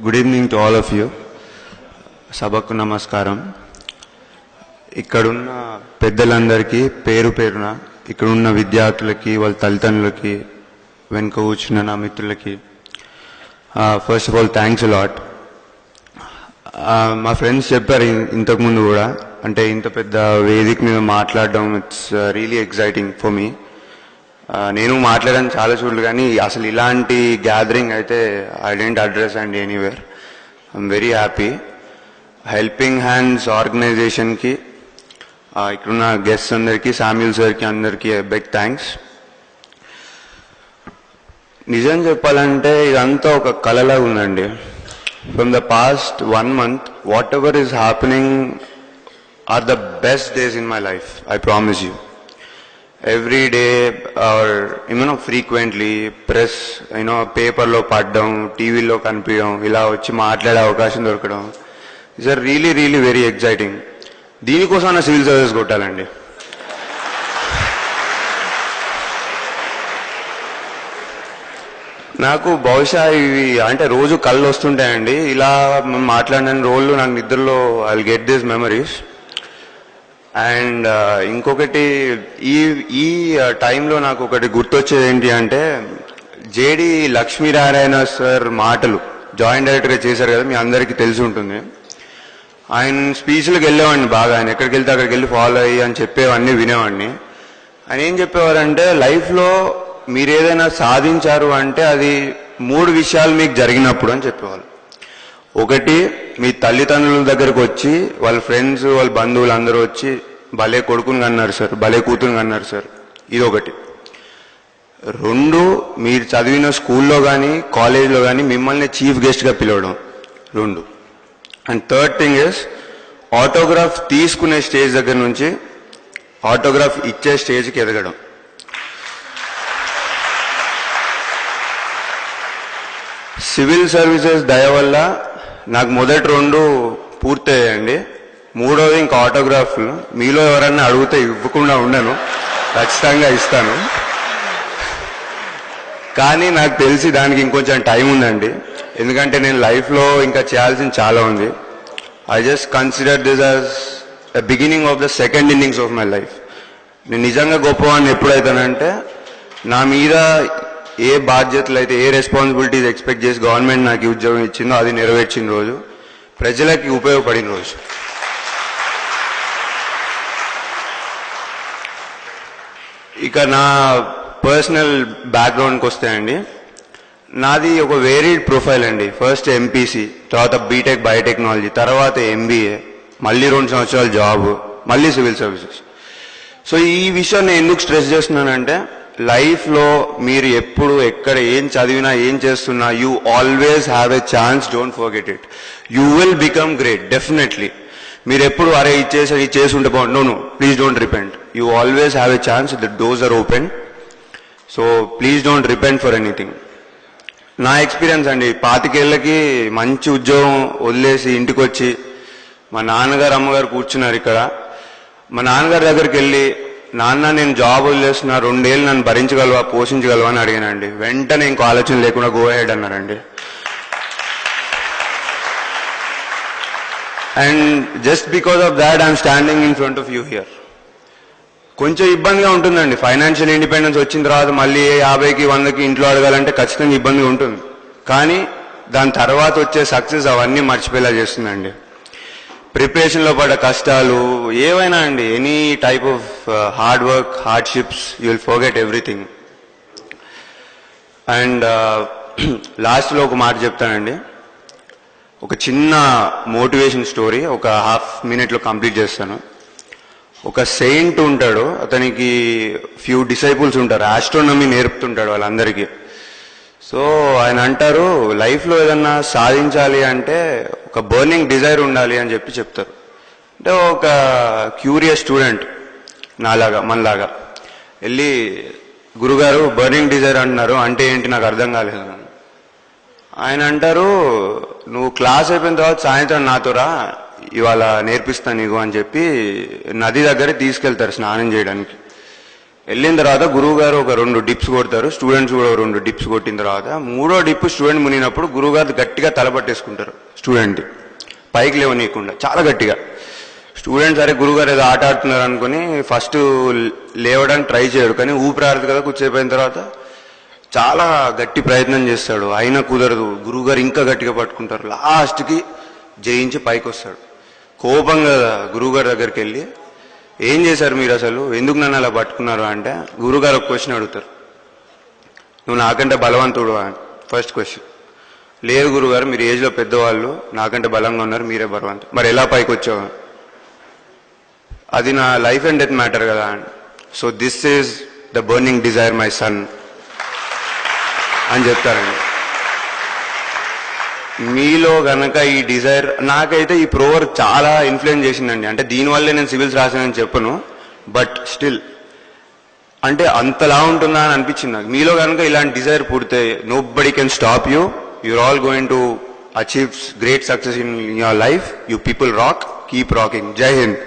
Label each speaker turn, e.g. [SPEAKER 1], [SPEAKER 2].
[SPEAKER 1] Good evening to all of you. సభకు నమస్కారం. ఇక్కడున్న పెద్దలందరికీ పేరు పేరున, ఇక్కడున్న విద్యార్థులకి, వాళ్ళ తల్లిదండ్రులకి, వెనుక కూర్చున్న నా మిత్రులకి first of all thanks a lot. మా ఫ్రెండ్స్ చెప్పారు ఇంతకుముందు కూడా, అంటే ఇంత పెద్ద వేదిక మీద మాట్లాడడం it's really exciting for me. నేను మాట్లాడాను చాలా చూడలు, కానీ అసలు ఇలాంటి గ్యాదరింగ్ అయితే I didn't address and anywhere. I'm very happy. Helping hands ఆర్గనైజేషన్కి, ఇక్కడున్న గెస్ట్స్ అందరికీ, శామ్యూల్ సార్కి అందరికీ బిగ్ థ్యాంక్స్. నిజం చెప్పాలంటే ఇదంతా ఒక కళలా ఉందండి. From the past 1 month, whatever is happening are the best days in my life, I promise you. Every day are frequently press పేపర్లో పడడం, టీవీలో కనిపించడం, ఇలా వచ్చి మాట్లాడే అవకాశం దొరకడం it's really really very exciting. దీనికోసం సివిల్ సర్వీస్ కొట్టాలండి. నాకు బహుశా ఇవి అంటే రోజు కళ్ళు వస్తుంటాయండి. ఇలా మాట్లాడిన రోజులు నాకు నిద్రలో I will get this memories. And ఇంకొకటి, ఈ టైంలో నాకు ఒకటి గుర్తొచ్చేది ఏంటి అంటే, జేడి లక్ష్మీనారాయణ సార్ మాటలు జాయింట్ డైరెక్టర్గా చేశారు కదా, మీ అందరికీ తెలిసి ఉంటుంది. ఆయన స్పీచ్లకు వెళ్ళేవాడిని బాగా. ఆయన ఎక్కడికి వెళ్తే అక్కడికి వెళ్ళి ఫాలో అయ్యి అని చెప్పేవాడిని, వినేవాడిని. ఆయన ఏం చెప్పేవారంటే, లైఫ్లో మీరు ఏదైనా సాధించారు అంటే అది 3 విషయాలు మీకు జరిగినప్పుడు అని చెప్పేవాళ్ళు. ఒకటి, మీ తల్లిదండ్రుల దగ్గరకు వచ్చి వాళ్ళ ఫ్రెండ్స్, వాళ్ళ బంధువులు అందరూ వచ్చి భలే కొడుకుని కన్నారు సార్, భలే కూతురుని కన్నారు సార్, ఇదొకటి. 2, మీరు చదివిన స్కూల్లో కానీ కాలేజ్లో కానీ మిమ్మల్ని చీఫ్ గెస్ట్గా పిలవడం 2. And third thing is, autograph తీసుకునే స్టేజ్ దగ్గర నుంచి ఆటోగ్రాఫ్ ఇచ్చే స్టేజ్కి ఎదగడం. సివిల్ సర్వీసెస్ దయ వల్ల నాకు మొదటి 2 పూర్తయ్యాయండి. 3వది ఇంకా ఆటోగ్రాఫ్లు. మీలో ఎవరన్నా అడిగితే ఇవ్వకుండా ఉండను, ఖచ్చితంగా ఇస్తాను. కానీ నాకు తెలిసి దానికి ఇంకొంచెం టైం ఉందండి, ఎందుకంటే నేను లైఫ్లో ఇంకా చేయాల్సింది చాలా ఉంది. I just consider this as the beginning of the second innings of my life. నేను నిజంగా గొప్పవాడిని ఎప్పుడైతానంటే, నా మీద ఏ బాధ్యతలు అయితే, ఏ రెస్పాన్సిబిలిటీస్ ఎక్స్పెక్ట్ చేసి గవర్నమెంట్ నాకు ఉద్యోగం ఇచ్చిందో అది నెరవేర్చిన రోజు, ప్రజలకి ఉపయోగపడిన రోజు. ఇక నా పర్సనల్ బ్యాక్గ్రౌండ్కి వస్తాయండి. నాది ఒక వేరీడ్ ప్రొఫైల్ అండి. ఫస్ట్ ఎంపీసీ, తర్వాత బీటెక్ బయోటెక్నాలజీ, తర్వాత ఎంబీఏ, మళ్ళీ 2 సంవత్సరాలు జాబ్, మళ్ళీ సివిల్ సర్వీసెస్. సో ఈ విషయం నేను ఎందుకు స్ట్రెస్ చేస్తున్నానంటే, లైఫ్లో మీరు ఎప్పుడు ఎక్కడ ఏం చదివినా ఏం చేస్తున్నా, you always have a chance, don't forget it. You will become great definitely. మీరు ఎప్పుడు అరే ఇది చేసి ఉంటే బాగుండు, no, please don't repent. You always have a chance, the doors are open. So please don't repent for anything. నా experience అండి, 25 ఏళ్ళకి మంచి ఉద్యోగం వదిలేసి ఇంటికి వచ్చి మా నాన్నగారు అమ్మగారు కూర్చున్నారు ఇక్కడ. మా నాన్నగారి దగ్గరికి వెళ్ళి, నాన్న నేను జాబ్ వదిలేస్తున్నా, 2 ఏళ్ళు నన్ను భరించగలవా, పోషించగలవా అని అడిగానండి. వెంటనే ఇంకో ఆలోచన లేకుండా గో హెడ్ అన్నారండి. And just because of that I'm standing in front of you here. కొంచెం ఇబ్బందిగా ఉంటుందండి, ఫైనాన్షియల్ ఇండిపెండెన్స్ వచ్చిన తర్వాత మళ్ళీ 50కి 100కి ఇంట్లో అడగాలంటే ఖచ్చితంగా ఇబ్బందిగా ఉంటుంది. కానీ దాని తర్వాత వచ్చే సక్సెస్ అవన్నీ మర్చిపోయేలా చేస్తుందండి. ప్రిపరేషన్లో పడ్డ కష్టాలు ఏవైనా అండి, any type of hard work, hardships, you will forget everything. And లాస్ట్లో ఒక మాట చెప్తానండి, ఒక చిన్న మోటివేషన్ స్టోరీ, ఒక ½ minute కంప్లీట్ చేస్తాను. ఒక సెయింట్ ఉంటాడు, అతనికి ఫ్యూ డిసైపుల్స్ ఉంటారు, ఆస్ట్రోనమీ నేర్పుతుంటాడు వాళ్ళందరికీ. సో ఆయన అంటారు, లైఫ్లో ఏదన్నా సాధించాలి అంటే ఒక బర్నింగ్ డిజైర్ ఉండాలి అని చెప్తారు. అంటే ఒక క్యూరియస్ స్టూడెంట్ నాలాగా, మనలాగా వెళ్ళి, గురుగారు బర్నింగ్ డిజైర్ అంటున్నారు, అంటే ఏంటి నాకు అర్థం కాలేదు. ఆయన అంటారు, నువ్వు క్లాస్ అయిపోయిన తర్వాత సాయంత్రం నాతో రా, ఇవాళ నేర్పిస్తాను నీకు అని చెప్పి నది దగ్గర తీసుకెళ్తారు స్నానం చేయడానికి. వెళ్ళిన తర్వాత గురువు గారు ఒక 2 డిప్స్ కొడతారు, స్టూడెంట్స్ కూడా 2 డిప్స్ కొట్టిన తర్వాత 3వ డిప్ స్టూడెంట్ మునిగినప్పుడు గురువు గారు గట్టిగా తలపట్టేసుకుంటారు స్టూడెంట్ పైకి లేవనీయకుండా చాలా గట్టిగా. స్టూడెంట్స్ సరే గురుగారు ఏదో ఆట ఆడుతున్నారు అనుకుని ఫస్ట్ లేవడానికి ట్రై చేయడు, కానీ ఊపిరాడదు కదా, కూర్చోపోయిన తర్వాత చాలా గట్టి ప్రయత్నం చేస్తాడు, అయినా కుదరదు. గురువుగారు ఇంకా గట్టిగా పట్టుకుంటారు, లాస్ట్కి జయించి పైకి వస్తాడు. కోపంగా గురువుగారి దగ్గరికి వెళ్ళి ఏం చేశారు మీరు, అసలు ఎందుకు నన్ను అలా పట్టుకున్నారు అంటే గురువుగారు ఒక క్వశ్చన్ అడుగుతారు, నువ్వు నాకంటే బలవంతుడు అని. ఫస్ట్ క్వశ్చన్, లేదు గురుగారు మీరు ఏజ్లో పెద్దవాళ్ళు, నాకంటే బలంగా ఉన్నారు, మీరే బలవంతుడు, మరి ఎలా పైకి వచ్చావు, అది నా లైఫ్ అండ్ డెత్ మ్యాటర్ కదా. So this is the burning desire my son అని చెప్తారండి. మీలో గనక ఈ డిజైర్, నాకైతే ఈ ప్రోవర్ చాలా ఇన్ఫ్లుయెన్స్ చేసిందండి. అంటే దీనివల్లే నేను సివిల్స్ రాసానని చెప్పను, బట్ స్టిల్ అంటే అంతలా ఉంటుందా అని అనిపించింది నాకు. మీలో కనుక ఇలాంటి డిజైర్ పుడితే nobody can stop you, you're all going to achieve great success in your life. You people rock, keep rocking. Jai Hind.